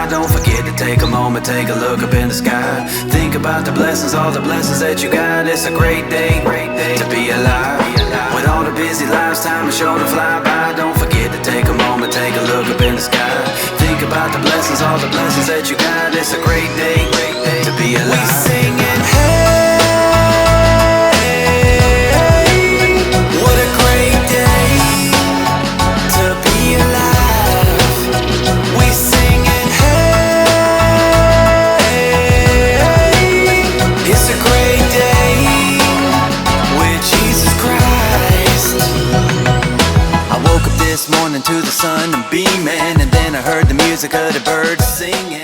by, don't forget to take a moment, take a look up in the sky. Think about the blessings, all the blessings that you got. It's a great day to be alive. With all the busy lives, time is sure to fly by. Don't forget to take a moment, take a look up in the sky. Think about the blessings, all the blessings that you got. It's a great day to be alive. We singing, hey, what a great day to be alive. We singing, hey, it's a great day with Jesus Christ. I woke up this morning to the sun and beaming, and then I heard the music of the birds singing.